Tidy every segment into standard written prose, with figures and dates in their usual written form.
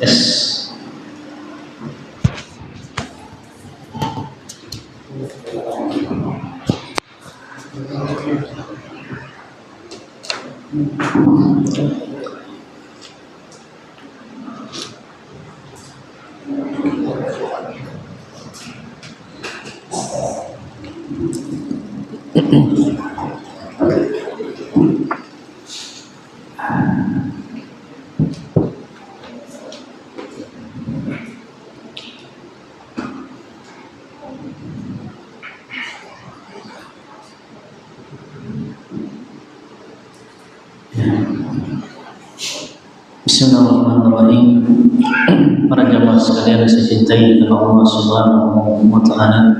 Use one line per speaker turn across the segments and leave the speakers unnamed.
Yes. Bismillahirrahmanirrahim. Para jamaah sekalian saya cintai karena Allah Subhanahu wa taala.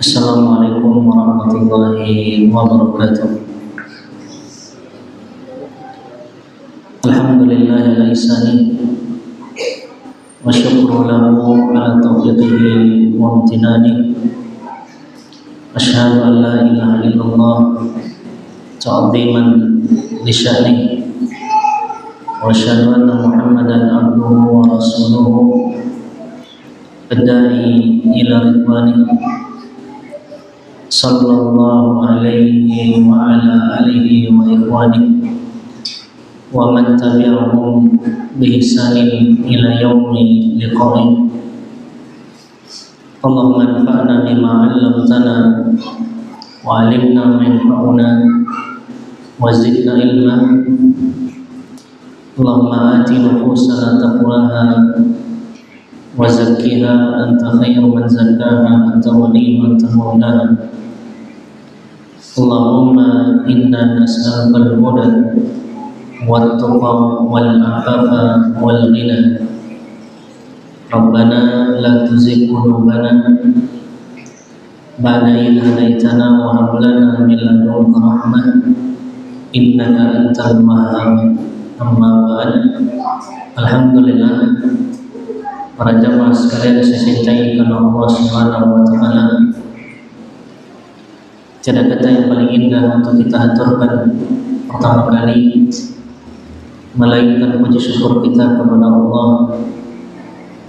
Assalamualaikum warahmatullahi wabarakatuh. Alhamdulillah ala ihsani wa syukru lahu ala taufiqihi wa amtinani. Asyhadu an la ilaha illallah ta'ziman li sya'nihi wa asyhadu anna Muhammadan abduhu wa rasuluhu ad-da'i ila ridwanihi sallallahu alaihi wa ala alihi wa ikhwanihi wa man tabi'ahum bi ihsanin ila yaumi liqa'i. Allahumma anfa'na bima 'allamtana wa 'allimna ma yanfa'una wa zidna ilma. Allahumma ati nufusana taqwaha wa zakkiha anta khairu man zakkaha anta waliyuha anta maulaha. Allahumma inna nas'aluka al-huda wat-tuqa wal-afafa wal-ghina. Rabbana la tuzigh qulubana ba'da idh hadaytana wa hab lana min ladunka rahmah innaka antal wahhab. Amma ba'd. Alhamdulillah, para jamaah sekalian saya cintai karena Allah Subhanahu wa taala. Tiada kata yang paling indah untuk kita aturkan pertama kali melainkan puji syukur kita kepada Allah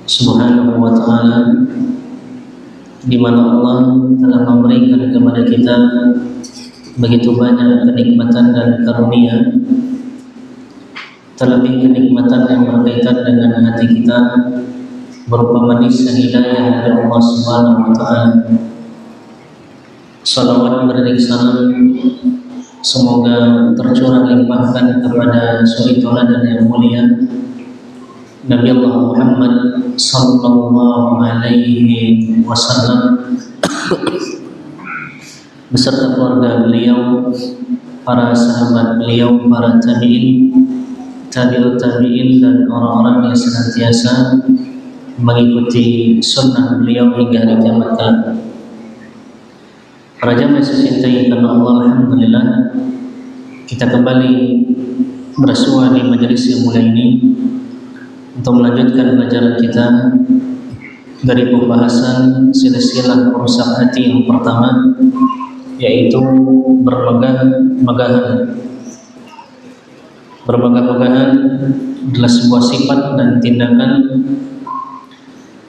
Subhanahu wa taala, di mana Allah telah memberikan kepada kita begitu banyak kenikmatan dan karunia, terlebih kenikmatan yang berkaitan dengan hati kita berupa manis hidayah dari Allah Subhanahu wa taala. Salawat beriring salam semoga tercurah limpahkan kepada suri tauladan yang mulia Nabi Allah Muhammad sallallahu alaihi wasallam beserta keluarga beliau, para sahabat beliau, para tabi'in, tabi'ut tabi'in, dan orang-orang yang senantiasa mengikuti sunnah beliau hingga hari kiamat kelak. Para jamaah yang saya cintai karena Allah, alhamdulillah kita kembali bersua di majelis yang mulia ini untuk melanjutkan pelajaran kita dari pembahasan silsilah perusak hati yang pertama, yaitu bermegah-megahan. Bermegah-megahan adalah sebuah sifat dan tindakan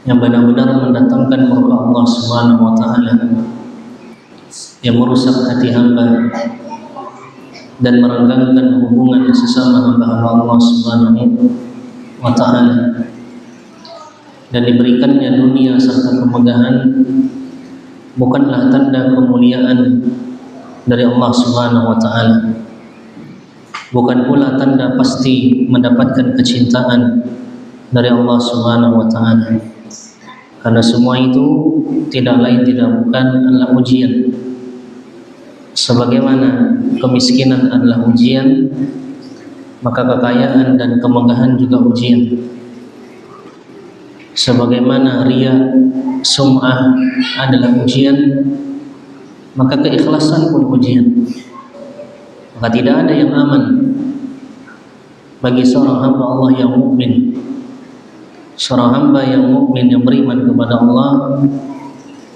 yang benar-benar mendatangkan murka Allah Subhanahu wa taala, yang merusak hati hamba dan merenggangkan hubungan sesama hamba-hamba Allah Subhanahu wa taala. Dan diberikannya dunia serta kemegahan bukanlah tanda kemuliaan dari Allah Subhanahu wa taala, bukan pula tanda pasti mendapatkan kecintaan dari Allah Subhanahu wa taala. Karena semua itu tidak lain tidak bukan adalah ujian. Sebagaimana kemiskinan adalah ujian, maka kekayaan dan kemegahan juga ujian. Sebagaimana riya, sum'ah adalah ujian, maka keikhlasan pun ujian. Maka tidak ada yang aman bagi seorang hamba Allah yang mukmin. Seorang hamba yang mukmin yang beriman kepada Allah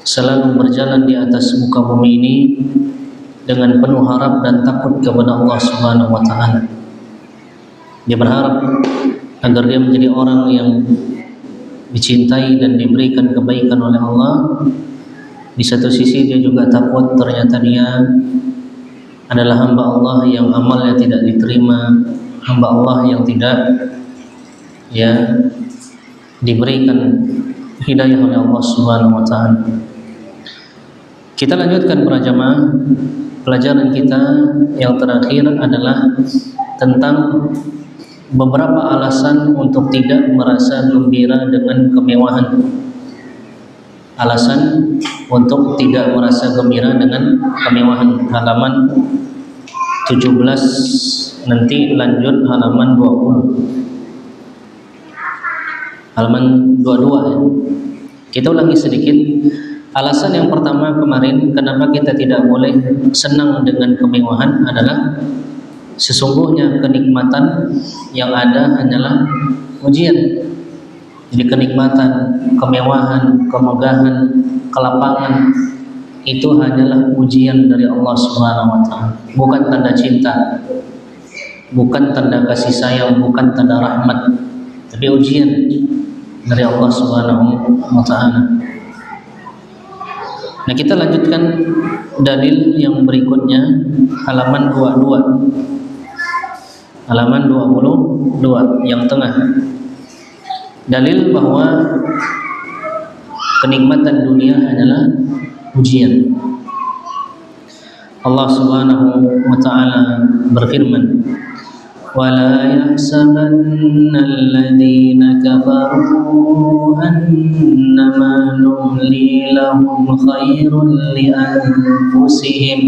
selalu berjalan di atas muka bumi ini dengan penuh harap dan takut kepada Allah Subhanahu wa taala. Dia berharap agar dia menjadi orang yang dicintai dan diberikan kebaikan oleh Allah. Di satu sisi dia juga takut ternyata dia adalah hamba Allah yang amalnya tidak diterima, hamba Allah yang tidak diberikan hidayah oleh Allah Subhanahu wa taala. Kita lanjutkan para jamaah. Pelajaran kita yang terakhir adalah tentang beberapa alasan untuk tidak merasa gembira dengan kemewahan. Alasan untuk tidak merasa gembira dengan kemewahan. Halaman 17, nanti lanjut halaman 20. Halaman 22 ya. Kita ulangi sedikit. Alasan yang pertama kemarin kenapa kita tidak boleh senang dengan kemewahan adalah sesungguhnya kenikmatan yang ada hanyalah ujian. Jadi kenikmatan, kemewahan, kemegahan, kelapangan itu hanyalah ujian dari Allah Subhanahu wa taala, bukan tanda cinta, bukan tanda kasih sayang, bukan tanda rahmat, tapi ujian dari Allah Subhanahu wa taala. Nah, kita lanjutkan dalil yang berikutnya, halaman 22. Halaman 22 yang tengah. Dalil bahwa kenikmatan dunia adalah ujian. Allah Subhanahu wa taala berfirman, وَلَا يَحْسَبَنَّ الَّذِينَ كَفَرُوا أَنَّمَا نُمْلِي لَهُمْ خَيْرٌ لِأَنفُسِهِمْ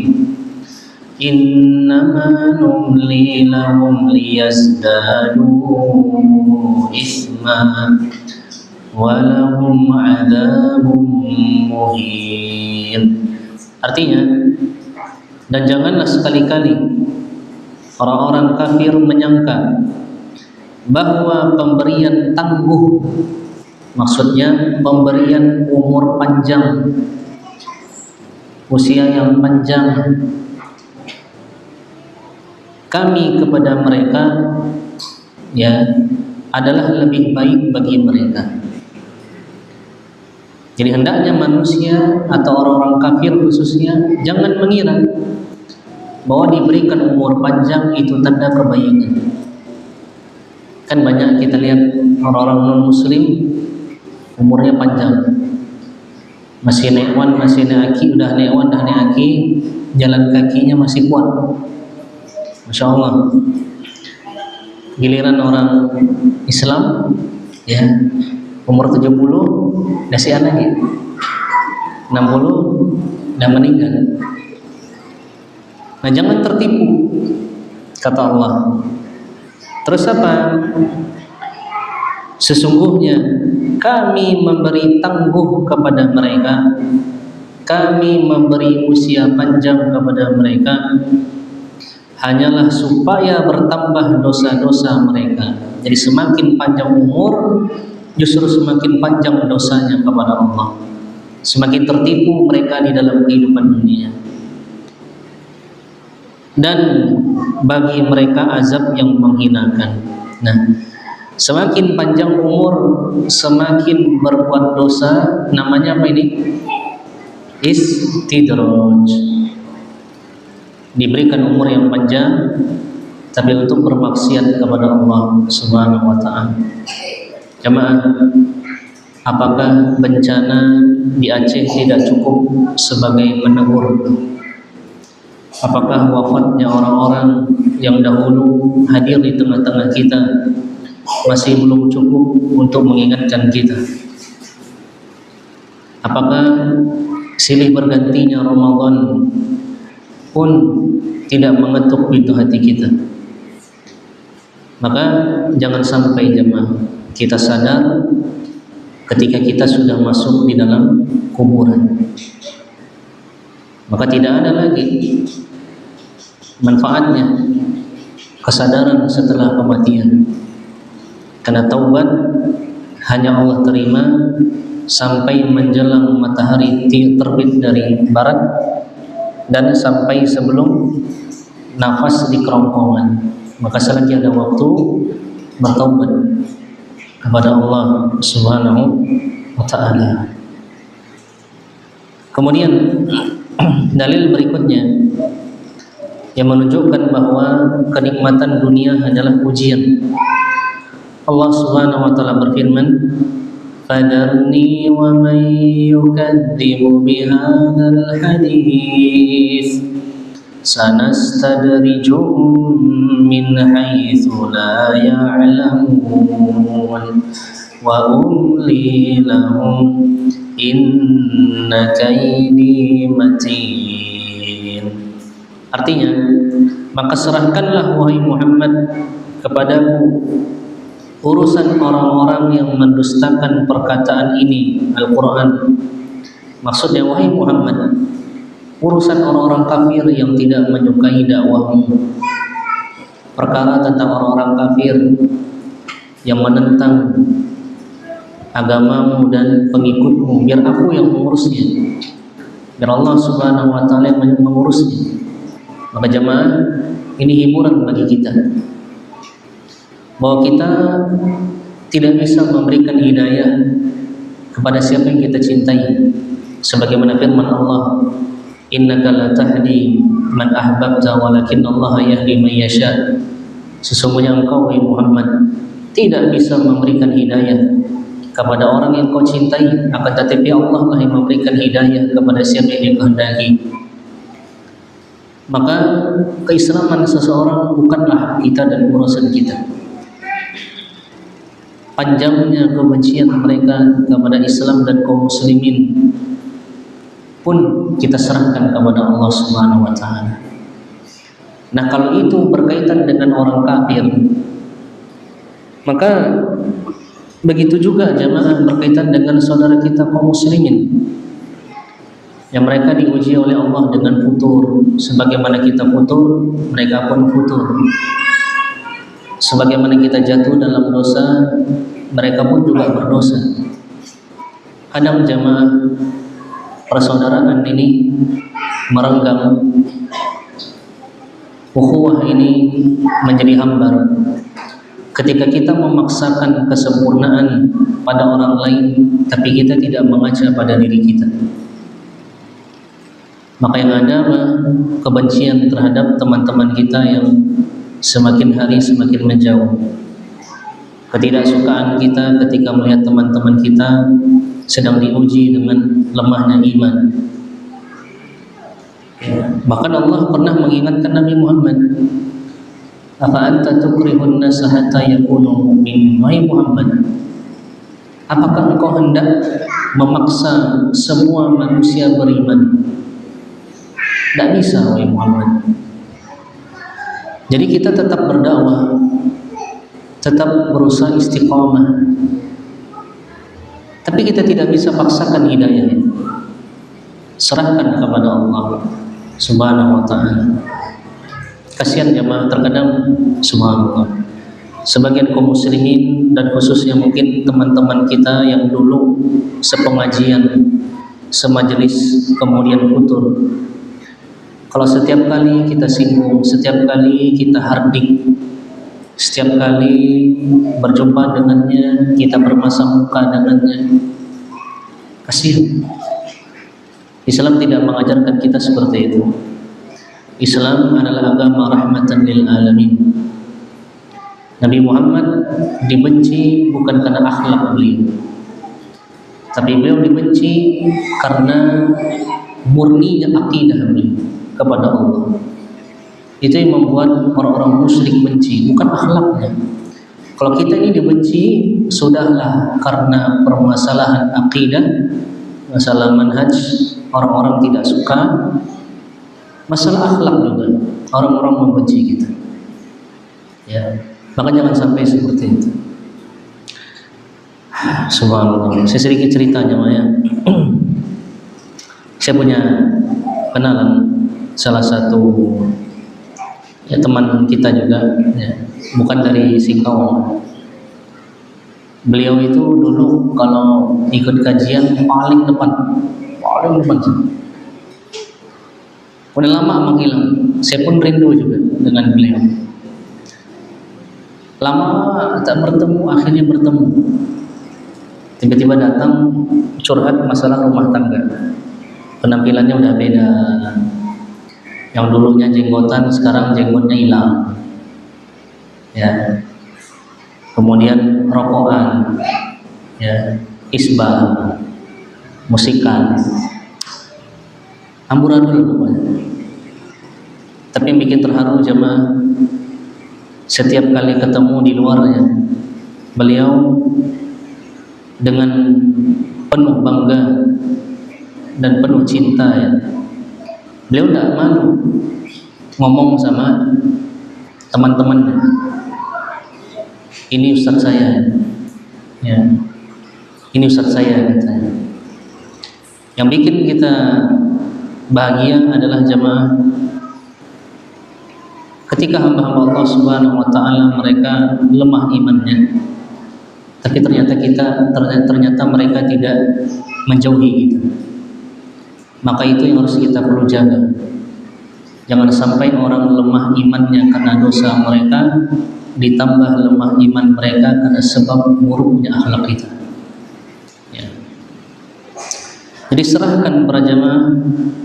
إِنَّمَا نُمْلِي لَهُمْ لِيَزْدَادُوا إِثْمًا وَلَهُمْ عَذَابٌ مُهِينٌ. Artinya, dan janganlah sekali-kali orang-orang kafir menyangka bahwa pemberian tangguh, maksudnya pemberian umur panjang, usia yang panjang, kami kepada mereka adalah lebih baik bagi mereka. Jadi hendaknya manusia atau orang-orang kafir khususnya jangan mengira bahwa diberikan umur panjang itu tanda kebaikan. Kan banyak kita lihat orang-orang non-muslim umurnya panjang, masih newan, masih neaki, udah newan, dah neaki, jalan kakinya masih kuat, Masya Allah. Giliran orang Islam umur 70 dah sian lagi, 60 dah meninggal. Nah, jangan tertipu, kata Allah. Terus apa? Sesungguhnya kami memberi tangguh kepada mereka, kami memberi usia panjang kepada mereka, hanyalah supaya bertambah dosa-dosa mereka. Jadi semakin panjang umur, justru semakin panjang dosanya kepada Allah. Semakin tertipu mereka di dalam kehidupan dunia. Dan bagi mereka azab yang menghinakan. Nah, semakin panjang umur, semakin berbuat dosa. Namanya apa ini? Istidraj. Diberikan umur yang panjang, tapi untuk bermaksiat kepada Allah Subhanahu wa taala. Jemaah, apakah bencana di Aceh tidak cukup sebagai penegur? Apakah wafatnya orang-orang yang dahulu hadir di tengah-tengah kita masih belum cukup untuk mengingatkan kita? Apakah silih bergantinya Ramadan pun tidak mengetuk pintu hati kita? Maka jangan sampai jemaah kita sadar ketika kita sudah masuk di dalam kuburan, maka tidak ada lagi manfaatnya kesadaran setelah kematian. Karena taubat hanya Allah terima sampai menjelang matahari terbit dari barat dan sampai sebelum nafas di kerongkongan. Maka selagi ada waktu bertaubat. kepada Allah Subhanahu wa ta'ala. Kemudian dalil berikutnya yang menunjukkan bahwa kenikmatan dunia hanyalah ujian. Allah Subhanahu wa ta'ala berfirman, "Fadarni wa man yukadzibu bihadzal hadits sanastadrijuhum min haitsu la ya'lamun wa umli lahum inna kaidi matin." Artinya, maka serahkanlah wahai Muhammad kepadaku urusan orang-orang yang mendustakan perkataan ini, Al-Quran. Maksudnya, wahai Muhammad, urusan orang-orang kafir yang tidak menyukai dakwahmu, perkara tentang orang-orang kafir yang menentang agamamu dan pengikutmu, biar aku yang mengurusnya, biar Allah Subhanahu wa ta'ala yang mengurusnya. Maka jemaah, ini hiburan bagi kita bahwa kita tidak bisa memberikan hidayah kepada siapa yang kita cintai, sebagaimana firman Allah, innaka la tahdi man ahbabta walakinallaha yahdi man yasha. Sesungguhnya engkau wahai Muhammad tidak bisa memberikan hidayah kepada orang yang kau cintai, akan tetapi Allah lah yang memberikan hidayah kepada siapa yang dikehendaki. Maka keislaman seseorang bukanlah kita dan urusan kita. Panjangnya kebencian mereka kepada Islam dan kaum muslimin pun kita serahkan kepada Allah Subhanahu wa ta'ala. Nah, kalau itu berkaitan dengan orang kafir, maka begitu juga jemaah berkaitan dengan saudara kita kaum muslimin yang mereka diuji oleh Allah dengan futur. Sebagaimana kita futur, mereka pun futur. Sebagaimana kita jatuh dalam dosa, mereka pun juga berdosa. Kadang jemaah persaudaraan ini merenggang, ukhuwah ini menjadi hambar ketika kita memaksakan kesempurnaan pada orang lain, tapi kita tidak mengaca pada diri kita. Maka yang ada kebencian terhadap teman-teman kita yang semakin hari semakin menjauh. Ketidaksukaan kita ketika melihat teman-teman kita sedang diuji dengan lemahnya iman. Bahkan Allah pernah mengingatkan Nabi Muhammad, "Afa anta tukrihun nasa hatta yakunu mu'minin?" Wahai Muhammad, apakah engkau hendak memaksa semua manusia beriman? Tidak bisa, wahai Muhammad. Jadi kita tetap berdakwah, tetap berusaha istiqamah, tapi kita tidak bisa paksakan hidayah. Serahkan kepada Allah Subhanahu wa ta'ala. Kasihan jemaah, terkadang subhanallah, sebagian kaum muslimin dan khususnya mungkin teman-teman kita yang dulu sepengajian, semajelis, kemudian futur, kalau setiap kali kita singgung, setiap kali kita hardik, setiap kali berjumpa dengannya, kita bermasa muka dengannya, kasihan. Islam tidak mengajarkan kita seperti itu. Islam adalah agama rahmatan lil alamin. Nabi Muhammad dibenci bukan karena akhlak beliau, tapi beliau dibenci karena murninya akidah beliau kepada Allah. Itu yang membuat orang-orang musyrik benci, bukan akhlaknya. Kalau kita ini dibenci, sudahlah karena permasalahan akidah, masalah manhaj, orang-orang tidak suka. Masalah akhlak juga, orang-orang membenci kita. Ya, maka jangan sampai seperti itu. Subhanallah. Saya sedikit ceritanya, Maya. Saya punya kenalan salah satu ya teman kita juga, ya, bukan dari Singkawang. Beliau itu dulu kalau ikut kajian paling depan. Udah lama menghilang. Saya pun rindu juga dengan beliau. Lama tak bertemu, akhirnya bertemu. Tiba-tiba datang curhat masalah rumah tangga. Penampilannya udah beda. Yang dulunya jenggotan, sekarang jenggotnya hilang. Ya. Kemudian rokokan, ya, isbah, musikan, amburadul pokoknya. Tapi yang bikin terharu jemaah, setiap kali ketemu di luarnya, beliau dengan penuh bangga dan penuh cinta, ya, beliau tidak malu ngomong sama teman-temannya, ini ustadz saya, ya, ini ustadz saya, katanya. Yang bikin kita bahagia adalah jemaah, ketika hamba-hamba Allah Subhanahu wa taala mereka lemah imannya, tapi ternyata mereka tidak menjauhi kita. Maka itu yang harus kita perlu jaga. Jangan sampai orang lemah imannya karena dosa mereka, ditambah lemah iman mereka karena sebab buruknya akhlak kita. Ya. Jadi serahkan para jemaah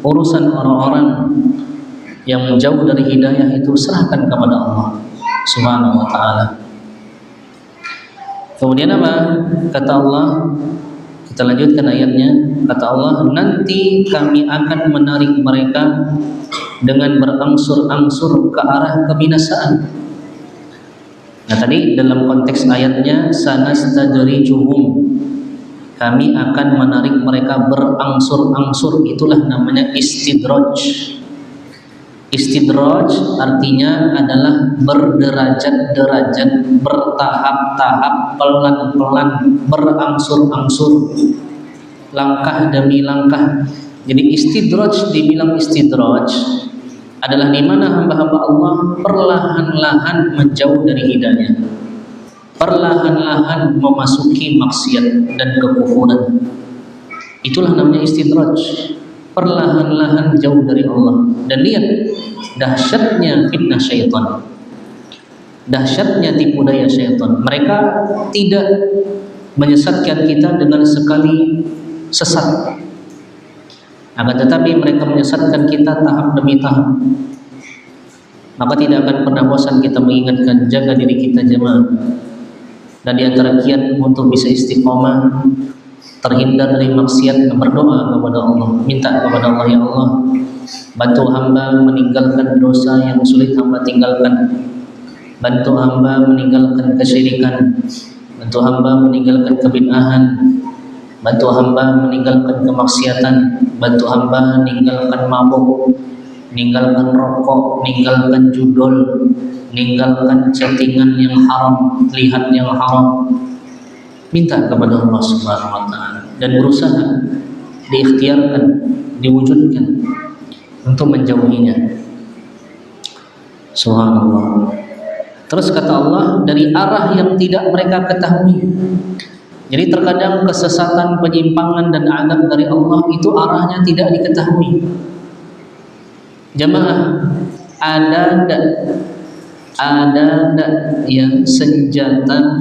urusan orang-orang yang jauh dari hidayah itu, serahkan kepada Allah Subhanahu wa taala. Kemudian apa? Kata Allah, kita lanjutkan ayatnya. Kata Allah, nanti kami akan menarik mereka dengan berangsur-angsur ke arah kebinasaan. Nah tadi dalam konteks ayatnya, sanastadrijuhum, kami akan menarik mereka berangsur-angsur, itulah namanya istidraj. Istidraj artinya adalah berderajat-derajat, bertahap-tahap, pelan-pelan, berangsur-angsur, langkah demi langkah. Jadi istidraj, dibilang istidraj adalah di mana hamba-hamba Allah perlahan-lahan menjauh dari hidayah, perlahan-lahan memasuki maksiat dan kekufuran. Itulah namanya istidraj, perlahan-lahan jauh dari Allah. Dan lihat dahsyatnya fitnah syaitan, dahsyatnya tipu daya syaitan. Mereka tidak menyesatkan kita dengan sekali sesat, akan tetapi mereka menyesatkan kita tahap demi tahap. Maka tidak akan pernah bosan kita mengingatkan, jaga diri kita jemaah. Dan di antara kiat untuk bisa istiqomah, terhindar dari maksiat, berdoa kepada Allah, minta kepada Allah, ya Allah, bantu hamba meninggalkan dosa yang sulit hamba tinggalkan, bantu hamba meninggalkan kesyirikan, bantu hamba meninggalkan kebid'ahan, bantu hamba meninggalkan kemaksiatan, bantu hamba meninggalkan mabuk, meninggalkan rokok, meninggalkan judul, meninggalkan chattingan yang haram, lihat yang haram. Minta kepada Allah Subhanahu wa taala dan berusaha diikhtiarkan, diwujudkan untuk menjauhinya. Subhanallah. Terus kata Allah, dari arah yang tidak mereka ketahui. Jadi terkadang kesesatan, penyimpangan dan adab dari Allah itu arahnya tidak diketahui. Jemaah, ada enggak yang senjata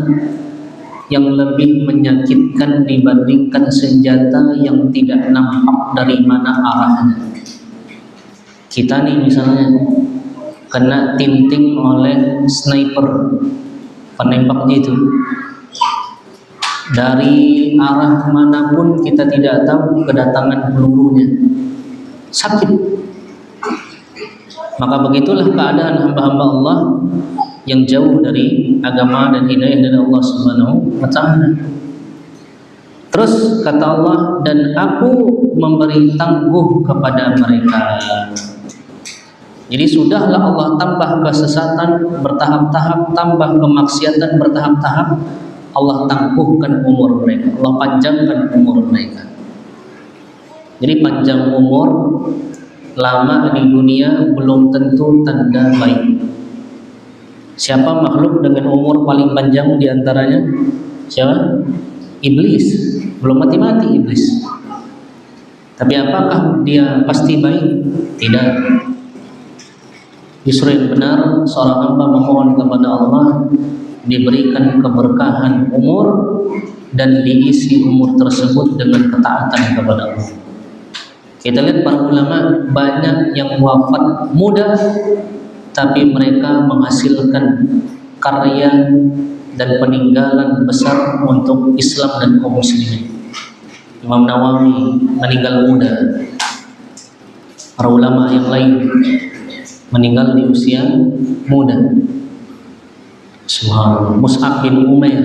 yang lebih menyakitkan dibandingkan senjata yang tidak nampak dari mana arahnya? Kita nih misalnya kena tinting oleh sniper, penembaknya itu, dari arah manapun kita tidak tahu kedatangan pelurunya, sakit. Maka begitulah keadaan hamba-hamba Allah yang jauh dari agama dan hidayah dari Allah Subhanahu wa taala. Terus kata Allah, dan aku memberi tangguh kepada mereka. Jadi sudahlah Allah tambah kesesatan bertahap-tahap, tambah kemaksiatan bertahap-tahap, Allah tangguhkan umur mereka, Allah panjangkan umur mereka. Jadi panjang umur, lama di dunia belum tentu tanda baik. Siapa makhluk dengan umur paling panjang diantaranya? Siapa? Iblis. Belum mati-mati iblis. Tapi apakah dia pasti baik? Tidak. Justru yang benar, seorang hamba memohon kepada Allah diberikan keberkahan umur dan diisi umur tersebut dengan ketaatan kepada Allah. Kita lihat para ulama banyak yang wafat muda, tapi mereka menghasilkan karya dan peninggalan besar untuk Islam dan kaum muslimin. Imam Nawawi meninggal muda. Para ulama yang lain meninggal di usia muda. Subhanallah. Mus'ab bin Umair,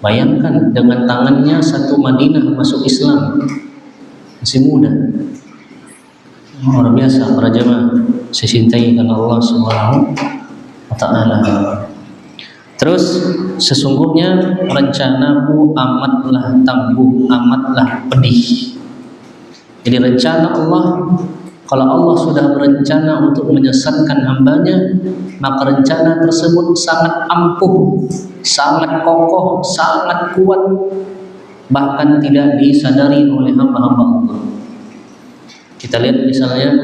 bayangkan dengan tangannya satu Madinah masuk Islam, masih muda. Luar biasa para jemaah, saya cintai karena Allah Subhanahu wa taala. Terus sesungguhnya rencanaku amatlah tangguh, amatlah pedih. Jadi rencana Allah, kalau Allah sudah berencana untuk menyesatkan hambanya, maka rencana tersebut sangat ampuh, sangat kokoh, sangat kuat, bahkan tidak disadari oleh hamba-hamba Allah. Kita lihat misalnya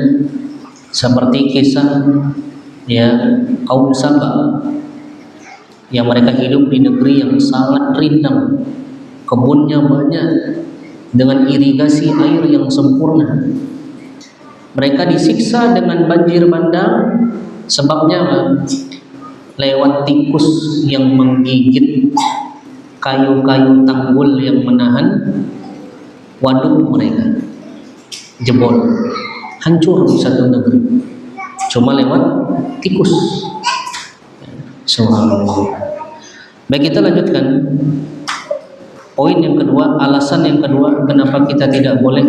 seperti kisah kaum Saba yang mereka hidup di negeri yang sangat rindang, kebunnya banyak dengan irigasi air yang sempurna. Mereka disiksa dengan banjir bandang, sebabnya lewat tikus yang menggigit kayu-kayu tanggul yang menahan waduk mereka. Jebol, hancur satu negeri cuma lewat tikus. Subhanallah. Baik, kita lanjutkan poin yang kedua, alasan yang kedua kenapa kita tidak boleh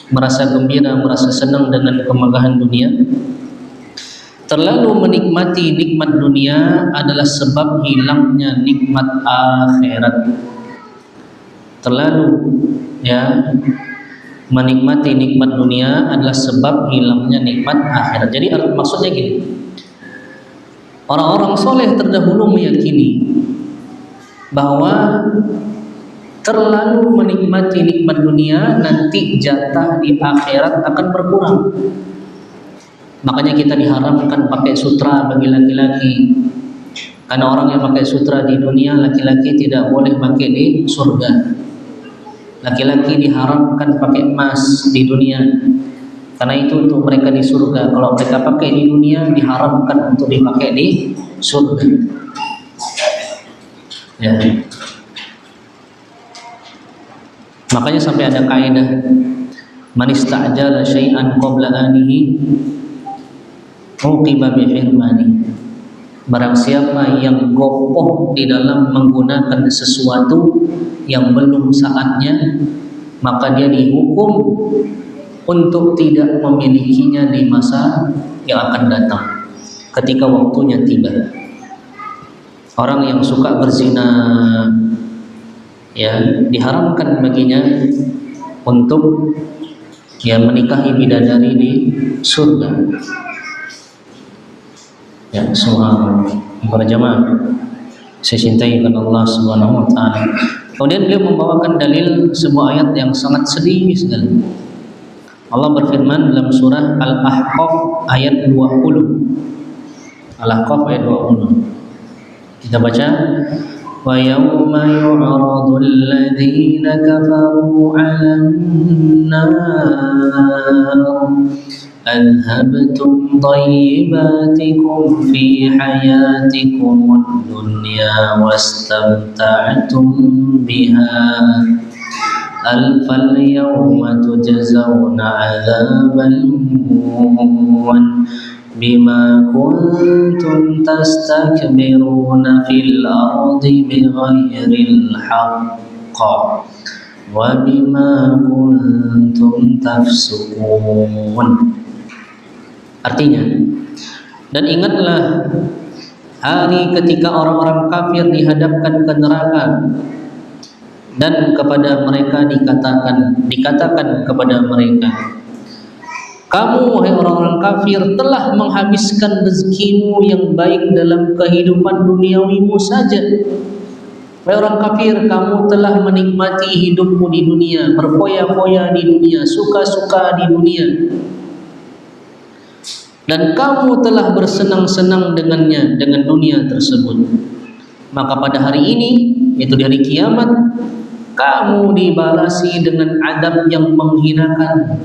merasa gembira, merasa senang dengan kemegahan dunia. Terlalu menikmati nikmat dunia adalah sebab hilangnya nikmat akhirat. Terlalu menikmati nikmat dunia adalah sebab hilangnya nikmat akhirat. Jadi maksudnya gini, orang-orang soleh terdahulu meyakini bahwa terlalu menikmati nikmat dunia nanti jatah di akhirat akan berkurang. Makanya kita diharamkan pakai sutra bagi laki-laki, karena orang yang pakai sutra di dunia, laki-laki tidak boleh pakai di surga. Laki-laki diharamkan pakai emas di dunia, karena itu untuk mereka di surga. Kalau mereka pakai di dunia, diharamkan untuk dipakai di surga. Ya. Makanya sampai ada kaidah, man ista'jala syai'an qabla anihi uqiba bihirmani. Barang siapa yang gopoh di dalam menggunakan sesuatu yang belum saatnya, maka dia dihukum untuk tidak memilikinya di masa yang akan datang ketika waktunya tiba. Orang yang suka berzina, diharamkan baginya untuk menikahi bidadari di surga. Subhanallah. Para jamaah, saya cintai karena Allah Subhanahu wa taala. Kemudian beliau membawakan dalil sebuah ayat yang sangat sedih sekali. Allah berfirman dalam surah Al-Ahqaf ayat 20. Al-Ahqaf ayat 20. Kita baca, wa yawma yu'radu alladhina kafaru 'alan nar adhabtum tayyibatikum fi hayatikum ad-dunya wastamta'tum biha fal yawma tujzawna 'adzabal hun bima kuntum tastakbiruna fil ardi bighairil haqq wa bima kuntum tafsukun. Artinya, dan ingatlah hari ketika orang-orang kafir dihadapkan ke neraka dan kepada mereka dikatakan kepada mereka, kamu wahai orang-orang kafir telah menghabiskan rezekimu yang baik dalam kehidupan duniawimu saja. Wahai orang kafir, kamu telah menikmati hidupmu di dunia, berfoya-foya di dunia, suka-suka di dunia, dan kamu telah bersenang-senang dengannya, dengan dunia tersebut. maka pada hari ini, yaitu di hari kiamat, kamu dibalasi dengan adab yang menghinakan.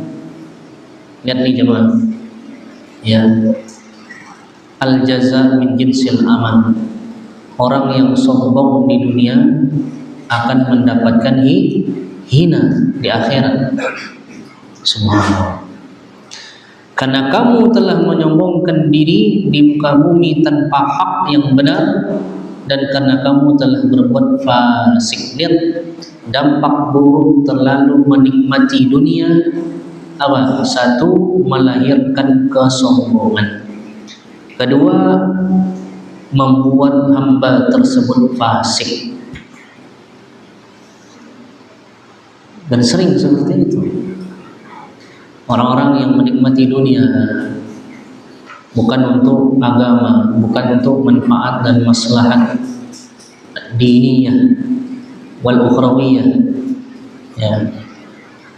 Lihat nih jemaah, ya, al jaza min jinsil amal. Orang yang sombong di dunia akan mendapatkan hina di akhirat. Subhanallah. Karena kamu telah menyombongkan diri di muka bumi tanpa hak yang benar, dan karena kamu telah berbuat fasik. Lihat dampak buruk terlalu menikmati dunia. Apa? Satu, melahirkan kesombongan. Kedua, membuat hamba tersebut fasik. Dan sering seperti itu. Orang-orang yang menikmati dunia bukan untuk agama, bukan untuk manfaat dan maslahat diniyah wal ukhrawiyah, ya,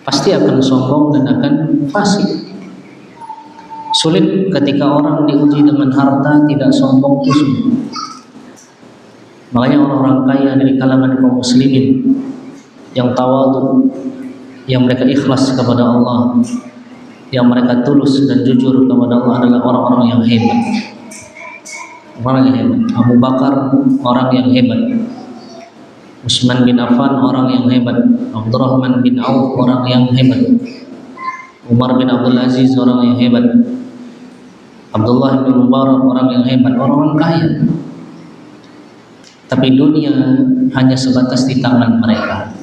pasti akan sombong dan akan fasik. Sulit ketika orang diuji dengan harta tidak sombong itu sulit. Makanya orang-orang kaya dari kalangan kaum muslimin yang tawadhu, yang mereka ikhlas kepada Allah, yang mereka tulus dan jujur kepada Allah adalah orang-orang yang hebat. Orang yang hebat. Abu Bakar orang yang hebat. Utsman bin Affan orang yang hebat. Abdurrahman bin Auf orang yang hebat. Umar bin Abdul Aziz orang yang hebat. Abdullah bin Mubarak orang yang hebat, orang-orang kaya. Tapi dunia hanya sebatas di tangan mereka.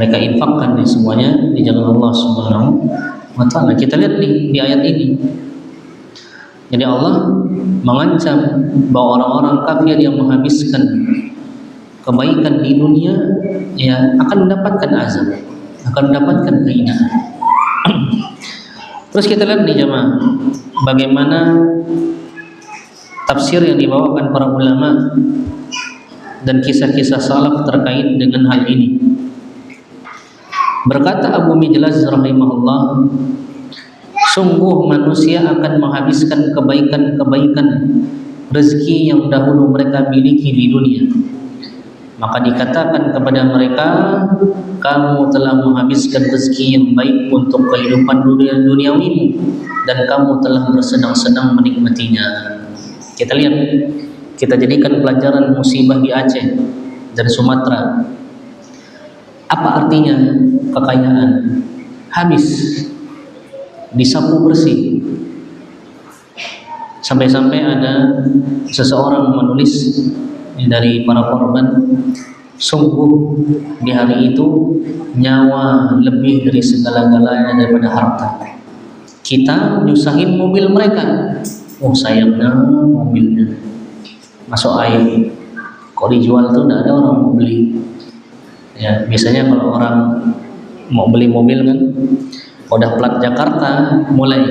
Mereka infakkan semuanya di jalan Allah Subhanahu wa ta'ala. Kita lihat nih di ayat ini. Jadi Allah mengancam bahwa orang-orang kafir yang menghabiskan kebaikan di dunia, ya, akan mendapatkan azab, akan mendapatkan kehinaan. Terus kita lihat nih jemaah, bagaimana tafsir yang dibawakan para ulama dan kisah-kisah salaf terkait dengan hal ini. Berkata Abu Mijlaz rahimahullah, sungguh manusia akan menghabiskan kebaikan-kebaikan rezeki yang dahulu mereka miliki di dunia. Maka dikatakan kepada mereka, kamu telah menghabiskan rezeki yang baik untuk kehidupan duniawimu, dan kamu telah bersenang-senang menikmatinya. Kita lihat, kita jadikan pelajaran musibah di Aceh dan Sumatera. Apa artinya kekayaan? Habis, disapu bersih. Sampai-sampai ada seseorang menulis dari para korban, sungguh di hari itu nyawa lebih dari segala-galanya daripada harta. Kita nyusahin mobil mereka, oh sayangnya mobilnya masuk air, kok dijual tuh tidak ada orang mau beli. Ya, biasanya kalau orang mau beli mobil kan, udah plat Jakarta, mulai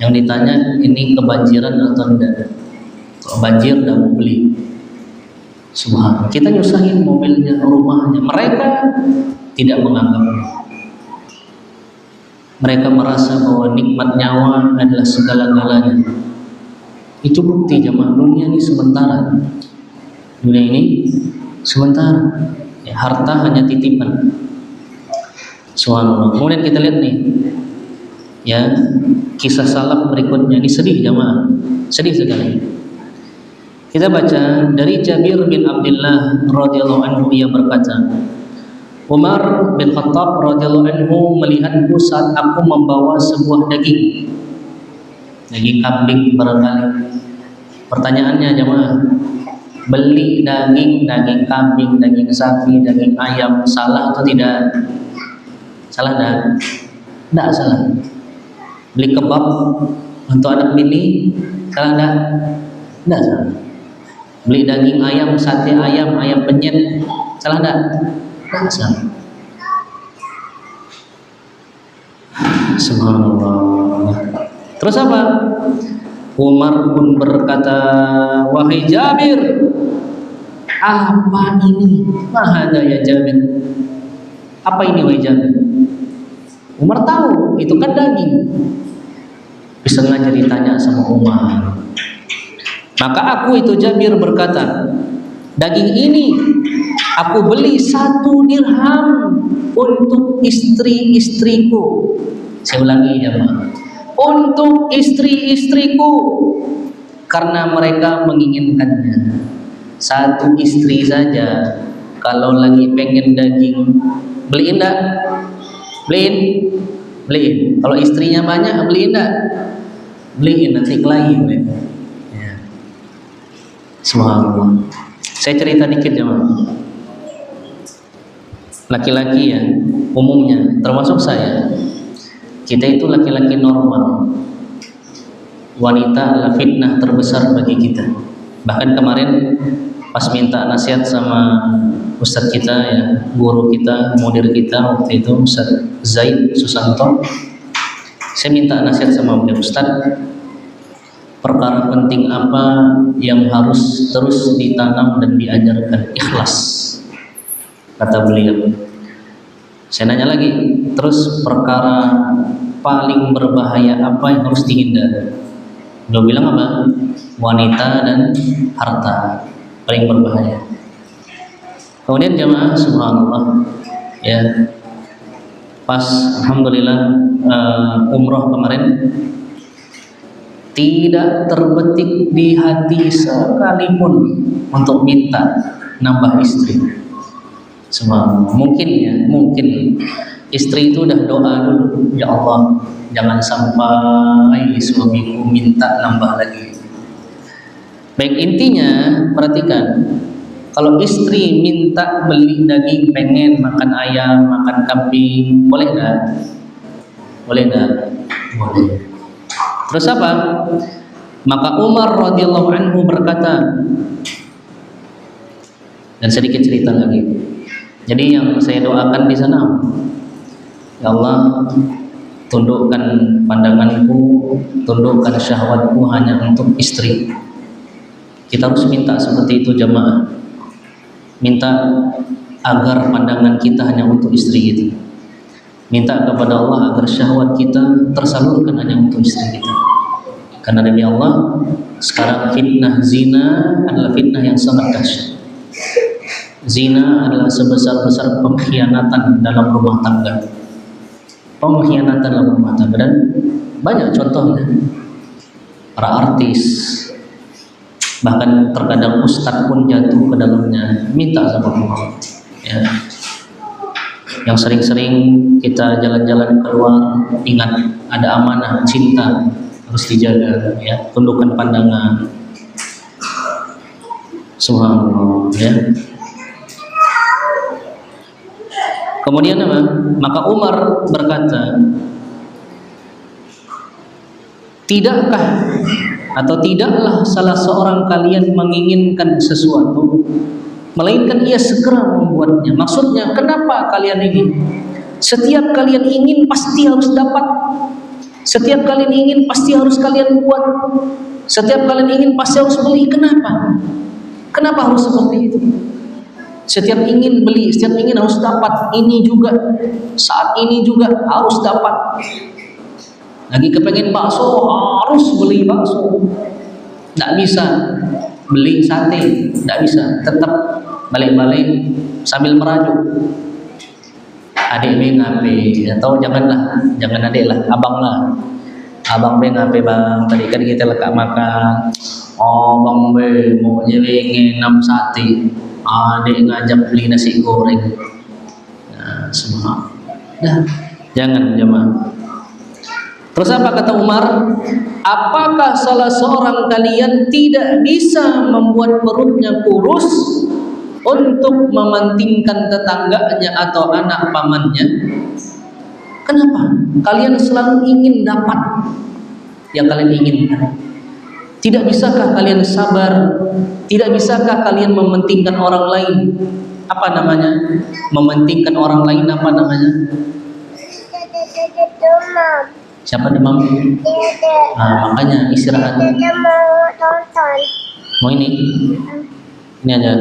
yang ditanya ini kebanjiran atau tidak. Kalau banjir udah mau beli. Subhanallah, kita nyusahin mobilnya, rumahnya. Mereka tidak menganggapnya. Mereka merasa bahwa nikmat nyawa adalah segala-galanya. Itu bukti jemaah, dunia ini sementara. Dunia ini sementara. Ya, harta hanya titipan. Subhanallah. Kemudian kita lihat nih, ya, kisah salaf berikutnya. Ini sedih jemaah, sedih sekali. Kita baca dari Jabir bin Abdullah radhiyallahu anhu, ia berkata, Umar bin Khattab radhiyallahu anhu melihatku saat aku membawa sebuah daging kambing barangkali. Pertanyaannya jemaah, beli daging kambing, daging sapi, daging ayam salah atau tidak? Salah dah? Tidak salah. Beli kebab untuk anak bini salah dah? Tidak salah. Beli daging ayam, sate ayam, ayam penyet salah dah? Tidak salah. Subhanallah. Terus apa? Umar pun berkata, wahai Jabir, apa ini? Mahada ya Jabir. Apa ini wahai Jabir? Umar tahu itu kan daging. Bisa sengaja ditanya sama Umar. Maka aku itu Jabir berkata, daging ini aku beli 1 dirham untuk istri-istriku. Saya ulangi jemaah, untuk istri-istriku, karena mereka menginginkannya. 1 istri saja kalau lagi pengen daging, beliin enggak? Beliin. Kalau istrinya banyak, beliin enggak? Beliin, nanti kelahi mereka. Ya. Subhanallah. Saya cerita dikit jemaah. Laki-laki ya, umumnya termasuk saya, kita itu laki-laki normal. Wanita adalah fitnah terbesar bagi kita. Bahkan kemarin pas minta nasihat sama Ustadz kita ya, guru kita, mudir kita waktu itu Ustadz Zaid Susanto, saya minta nasihat sama beliau, Ustadz, perkara penting apa yang harus terus ditanam dan diajarkan? Ikhlas, kata beliau. Saya nanya lagi, terus perkara paling berbahaya apa yang harus dihindari? Beliau bilang apa? Wanita dan harta paling berbahaya. Kemudian jamaah, subhanallah ya, pas alhamdulillah umroh kemarin, tidak terbetik di hati sekalipun untuk minta nambah istri. Mungkin istri itu udah doa dulu, ya Allah jangan sampai suamiku minta nambah lagi. Baik, intinya perhatikan, kalau istri minta beli daging, pengen makan ayam, makan kambing, boleh nggak? Boleh nggak? Boleh. Terus apa? Maka Umar radhiyallahu anhu berkata, dan sedikit cerita lagi. Jadi yang saya doakan di sana, ya Allah, tundukkan pandanganku, tundukkan syahwatku hanya untuk istri. Kita harus minta seperti itu jamaah. Minta agar pandangan kita hanya untuk istri kita. Minta kepada Allah agar syahwat kita tersalurkan hanya untuk istri kita. Karena demi Allah, sekarang fitnah zina adalah fitnah yang sangat dahsyat. Zina adalah sebesar-besar pengkhianatan dalam rumah tangga. Pengkhianatan dalam rumah tangga, dan banyak contohnya. Para artis, bahkan terkadang ustadz pun jatuh ke dalamnya, minta sama Allah. Ya. Yang sering-sering kita jalan-jalan keluar, ingat ada amanah, cinta harus dijaga, ya, tundukkan pandangan. Subhanallah, ya. Kemudian apa? Maka Umar berkata, tidakkah atau tidaklah salah seorang kalian menginginkan sesuatu melainkan ia segera membuatnya. Maksudnya, kenapa kalian ingin? Setiap kalian ingin pasti harus dapat. Setiap kalian ingin pasti harus kalian buat. Setiap kalian ingin pasti harus beli. Kenapa? Kenapa harus seperti itu? Setiap ingin beli, setiap ingin harus dapat. Ini juga, saat ini juga harus dapat. Lagi kepengen bakso, harus beli bakso. Tidak bisa beli sate, tidak bisa. Tetap balik-balik sambil merajuk. Adik be ngape, atau jangan adik lah, abang lah. Abang be ngape bang, tadi kan kita lekak makan. Oh bang be, mau ingin 6 sate. Adik ngajak beli nasi goreng. Nah, semua. Dah, jangan jemaah. Terus apa kata Umar? Apakah salah seorang kalian tidak bisa membuat perutnya kurus untuk mementingkan tetangganya atau anak pamannya? Kenapa? Kalian selalu ingin dapat yang kalian inginkan. Tidak bisakah kalian sabar? Tidak bisakah kalian mementingkan orang lain? Apa namanya? Mementingkan orang lain apa namanya? Siapa demam? Nah, makanya istirahat. Mau ini? Ini aja.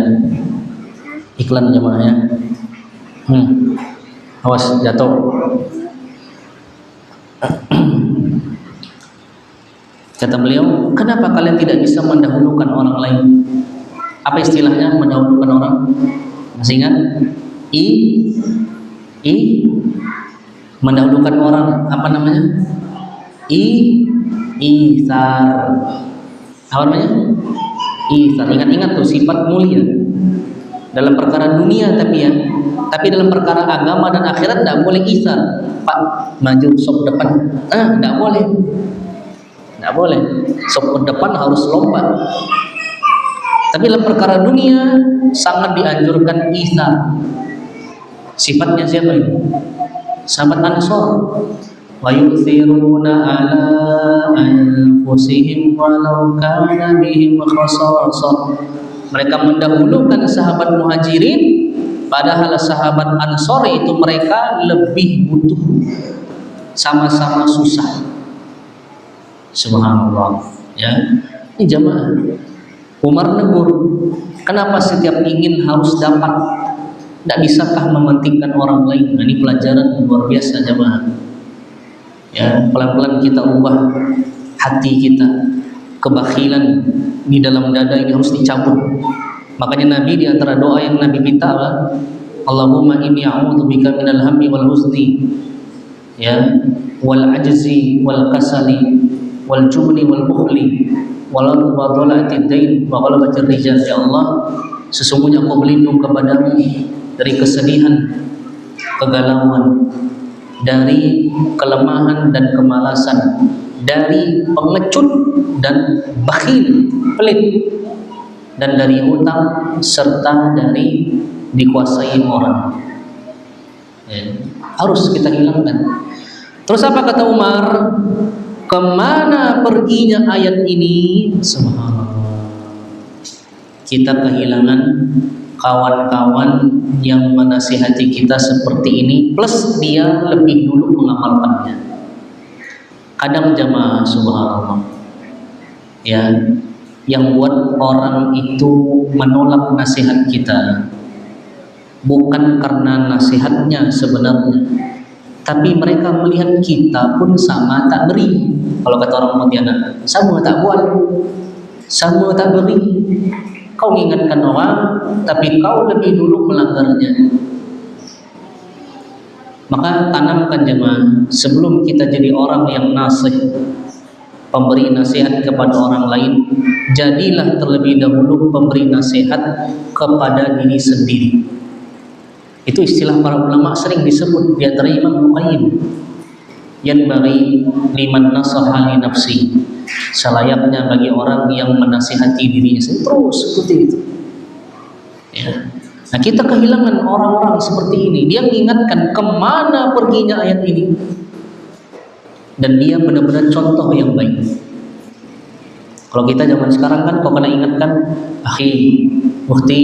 Iklan jemaahnya. Awas jatuh. Kata beliau, kenapa kalian tidak bisa mendahulukan orang lain? Apa istilahnya mendahulukan orang? Masih ingat? Mendahulukan orang, apa namanya? Isar. Apa namanya? Isar. Ingat-ingat tuh sifat mulia dalam perkara dunia, tapi dalam perkara agama dan akhirat tidak boleh isar. Pak, maju sop depan. Tidak boleh. Tidak boleh. Sop depan harus lomba. Tapi dalam perkara dunia sangat dianjurkan isar. Sifatnya siapa ini? Sahabat Ansor. Wa yu'thiruna ala anfusihim walau kana bihim khasasah. Mereka mendahulukan sahabat Muhajirin, padahal sahabat Ansor itu mereka lebih butuh, sama-sama susah. Subhanallah. Ya, ini jamaah. Umar negur, kenapa setiap ingin harus dapat? Tidak bisakah mementingkan orang lain? Nah, ini pelajaran luar biasa jamaah. Ya, pelan-pelan kita ubah hati kita. Kebakhilan di dalam dada ini harus dicabut. Makanya Nabi di antara doa yang Nabi minta apa? Allahumma inni a'udzubika minal hammi wal huzni, ya, wal ajzi wal kasali wal jubni wal bukhli wal wadhalati dain wa ghalabatir rijal. Ya Allah, sesungguhnya aku berlindung kepadamu dari kesedihan, kegalauan, dari kelemahan dan kemalasan, dari pengecut dan bakhil, pelit, dan dari hutang serta dari dikuasai orang. Ya, harus kita hilangkan. Terus apa kata Umar? Kemana perginya ayat ini? Subhanallah. Kita kehilangan kawan-kawan yang menasihati kita seperti ini, plus dia lebih dulu mengamalkannya. Kadang jamaah, subhanallah, ya, yang buat orang itu menolak nasihat kita bukan karena nasihatnya sebenarnya, tapi mereka melihat kita pun sama tak beri. Kalau kata orang Pontianak, sama tak buat, sama tak beri. Kau ingatkan orang, tapi kau lebih dulu melanggarnya. Maka tanamkan jemaah, sebelum kita jadi orang yang nasih, pemberi nasihat kepada orang lain, jadilah terlebih dahulu pemberi nasihat kepada diri sendiri. Itu istilah para ulama sering disebut, di antara Imam Muqayyim, yanbaghi liman nasaha li nafsi, selayaknya bagi orang yang menasihati dirinya sendiri. Terus seperti itu, ya. Nah, kita kehilangan orang-orang seperti ini. Dia mengingatkan kemana perginya ayat ini, dan dia benar-benar contoh yang baik. Kalau kita zaman sekarang kan, kau kena ingatkan, akhi, bukti,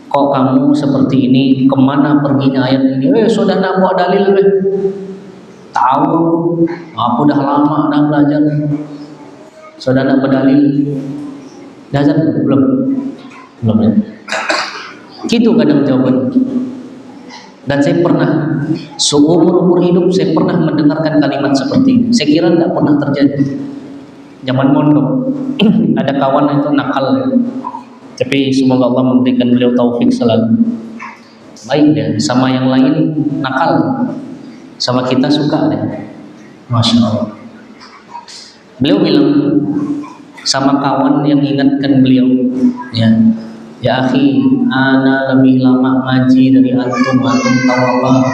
kok kamu seperti ini, kemana perginya ayat ini? Sudah nak bawa dalil, tahu, aku dah lama dah belajar, sudah nak berdalil, belajar belum ya? Gitu kadang jawaban. Dan saya pernah seumur hidup saya pernah mendengarkan kalimat seperti ini. Saya kira tidak pernah terjadi. Zaman mondok ada kawan itu nakal, ya. Tapi semoga Allah memberikan beliau taufik selalu. Baik dia, sama yang lain nakal, sama kita suka deh. Masya Allah. Beliau bilang sama kawan yang ingatkan beliau, ya akhi, ana lebih lama ngaji dari antum tahu Allah.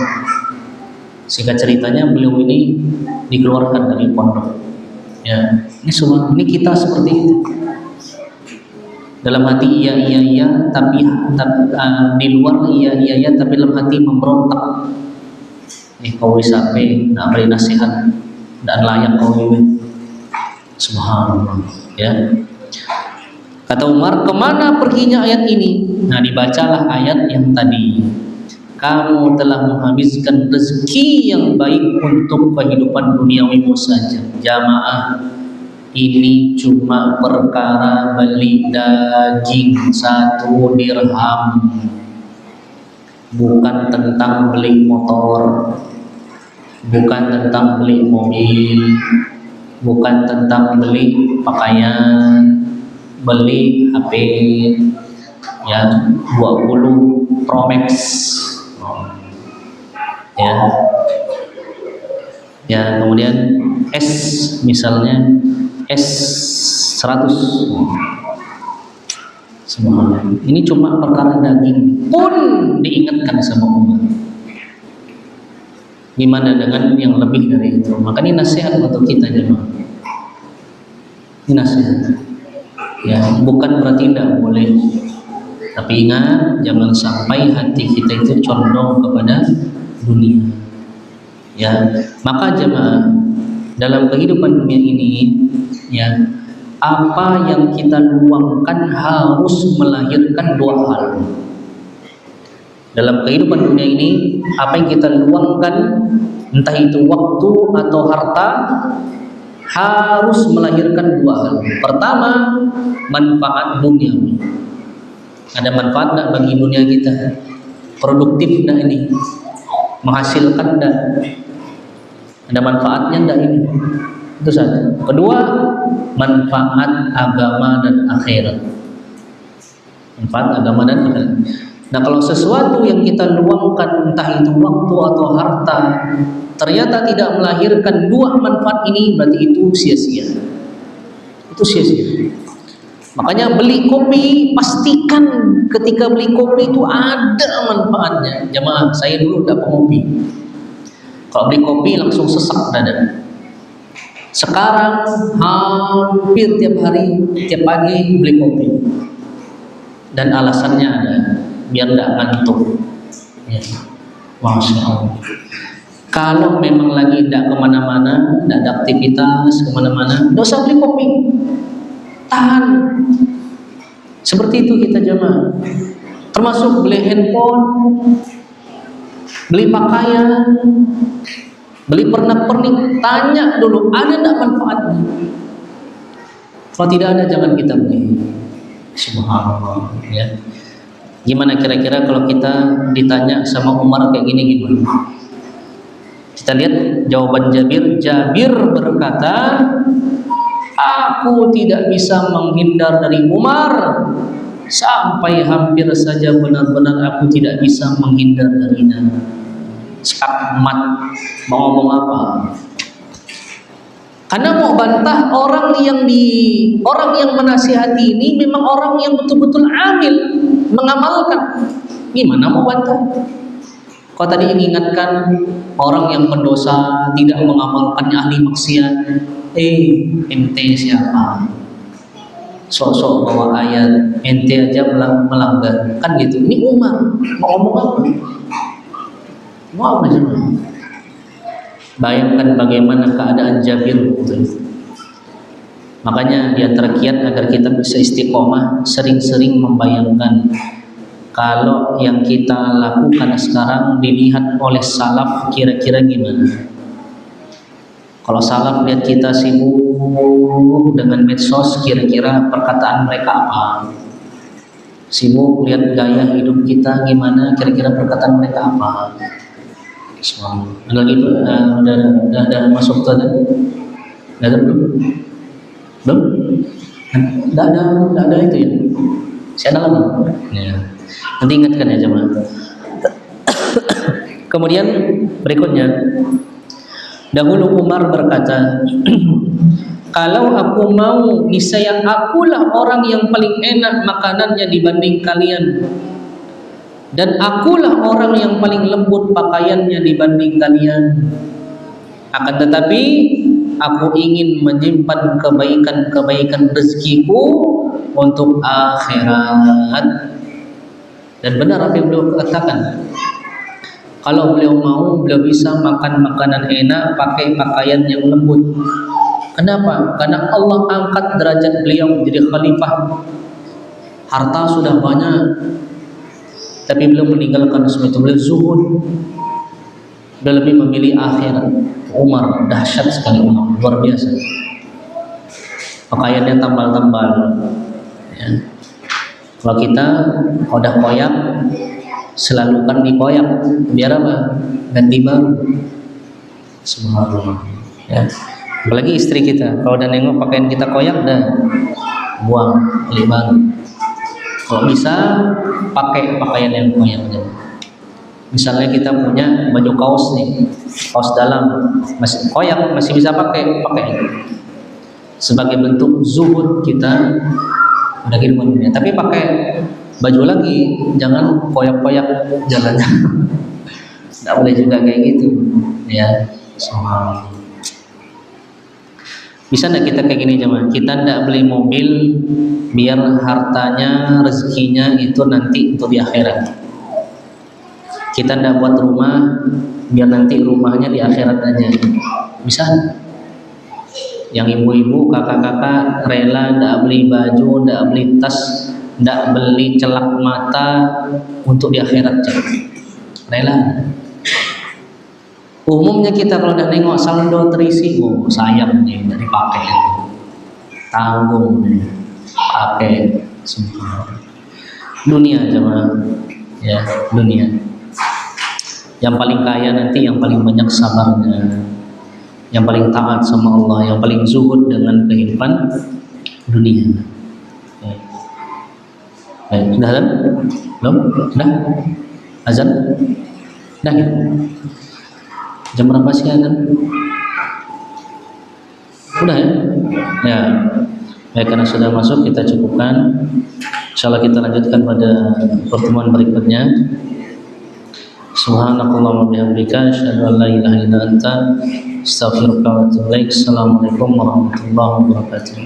Singkat ceritanya beliau ini dikeluarkan dari pondok. Ya, ini kita seperti itu. Dalam hati iya, tapi di luar iya, tapi dalam hati memberontak. Kau sampai nak beri nasihat dan layak kau ini. Subhanallah, ya. Kata Umar, kemana perginya ayat ini? Nah, dibacalah ayat yang tadi. Kamu telah menghabiskan rezeki yang baik untuk kehidupan duniawimu saja. Jamaah, ini cuma perkara beli daging 1 dirham, bukan tentang beli motor, bukan tentang beli mobil, bukan tentang beli pakaian, beli HP, ya 20 Pro Max, ya, ya, kemudian S misalnya S100. Semuanya ini cuma perkara daging pun diingatkan sama Umar. Gimana dengan yang lebih dari itu? Maka ini nasihat untuk kita jemaah. Ini nasihat. Ya, bukan berarti tidak boleh. Tapi ingat, jangan sampai hati kita itu condong kepada dunia. Ya, maka jemaah dalam kehidupan dunia ini, ya, apa yang kita luangkan harus melahirkan dua hal. Dalam kehidupan dunia ini, apa yang kita luangkan, entah itu waktu atau harta, harus melahirkan dua hal. Pertama, manfaat duniawi. Ada manfaat tidak bagi dunia kita? Produktif tidak ini? Menghasilkan tidak? Ada manfaatnya tidak ini? Itu saja. Kedua, manfaat agama dan akhirat. Manfaat agama dan akhirat. Nah, kalau sesuatu yang kita luangkan, entah itu waktu atau harta, ternyata tidak melahirkan dua manfaat ini, berarti itu sia-sia. Itu sia-sia. Makanya beli kopi, pastikan ketika beli kopi itu ada manfaatnya. Jemaah, saya dulu tidak pengopi. Kalau beli kopi langsung sesak dada. Sekarang hampir tiap hari, tiap pagi beli kopi. Dan alasannya ada, biar tidak ngantuk. Ya. Masya Allah. Kalau memang lagi tidak kemana-mana, tidak ada aktivitas kemana-mana, tidak usah beli kopi. Tahan. Seperti itu kita jemaah. Termasuk beli handphone, beli pakaian, beli pernak-pernik, tanya dulu ada tidak manfaatnya. Kalau tidak ada, jangan kita beli. Subhanallah, ya. Gimana kira-kira kalau kita ditanya sama Umar kayak gini, gimana? Kita lihat jawaban Jabir. Jabir berkata, aku tidak bisa menghindar dari Umar sampai hampir saja benar-benar aku tidak bisa menghindar darinya. Skakmat, mau ngomong apa? Karena mau bantah orang yang menasihati ini memang orang yang betul-betul amil, mengamalkan. Gimana mau bantah? Kau tadi mengingatkan orang yang pendosa tidak mengamalkannya, ahli maksiat. Ente siapa? Sok-sok bawa ayat, ente aja melanggar, kan gitu. Ini Umar mau ngomong apa? Mau apa sih? Bayangkan bagaimana keadaan Jabir itu. Makanya di antara kiat agar kita bisa istiqomah, sering-sering membayangkan kalau yang kita lakukan sekarang dilihat oleh salaf kira-kira gimana. Kalau salaf lihat kita sibuk dengan medsos, kira-kira perkataan mereka apa? Sibuk lihat gaya hidup kita gimana, kira-kira perkataan mereka apa? Ada gitu, udah masuk tuh ada? Ada belum? Belum? Tidak ada itu ya? Saya dalam. Ya. Nanti ingatkan ya jemaah. Kemudian berikutnya, dahulu Umar berkata, kalau aku mau, niscaya akulah orang yang paling enak makanannya dibanding kalian, dan akulah orang yang paling lembut pakaiannya dibanding kalian. Akan tetapi aku ingin menyimpan kebaikan-kebaikan rezekiku untuk akhirat. Dan benar apa yang beliau katakan. Kalau beliau mau, beliau bisa makan makanan enak, pakai pakaian yang lembut. Kenapa? Karena Allah angkat derajat beliau menjadi khalifah. Harta sudah banyak, tapi beliau meninggalkan semua itu. Beliau zuhud. Beliau lebih memilih akhirat. Umar dahsyat sekali, Umar luar biasa. Pakaiannya tambal-tambal. Ya. Kalau kita udah koyak, selalu kan dikoyak, biar apa? Ganti baru. Subhanallah. Ya. Apalagi istri kita, kalau udah nengok pakaian kita koyak, dah buang, beli baru. Kalau bisa pakai pakaian yang koyak. Misalnya kita punya baju kaos nih, kaos dalam masih koyak, masih bisa pakai sebagai bentuk zuhud kita udah kehidupan dunia. Tapi pakai baju lagi, jangan koyak-koyak jalannya. Nggak boleh juga kayak gitu, ya. Subhanallah. Bisa nggak kita kayak gini jemaah? Kita nggak beli mobil biar hartanya, rezekinya itu nanti untuk di akhirat. Kita nggak buat rumah biar nanti rumahnya di akhirat aja. Bisa? Yang ibu-ibu, kakak-kakak rela nggak beli baju, nggak beli tas, nggak beli celak mata untuk di akhirat, rela. Umumnya kita kalau udah nengok saldo terisi, oh sayang nih dari pakai, tanggung nih, pakai semua. Dunia jemaah, ya dunia. Yang paling kaya nanti yang paling banyak sabarnya, yang paling taat sama Allah, yang paling zuhud dengan kehidupan dunia. Baik, sudah kan? Belum? Sudah? Azan? Sudah ya? Jam berapa sih azan? Sudah ya? Ya. Baik, karena sudah masuk kita cukupkan. Insyaallah kita lanjutkan pada pertemuan berikutnya. Subhanakallahumma wa bihamdika asyhadu an la ilaha illa anta astaghfiruka wa atubu ilaik. Assalamualaikum warahmatullahi wabarakatuh.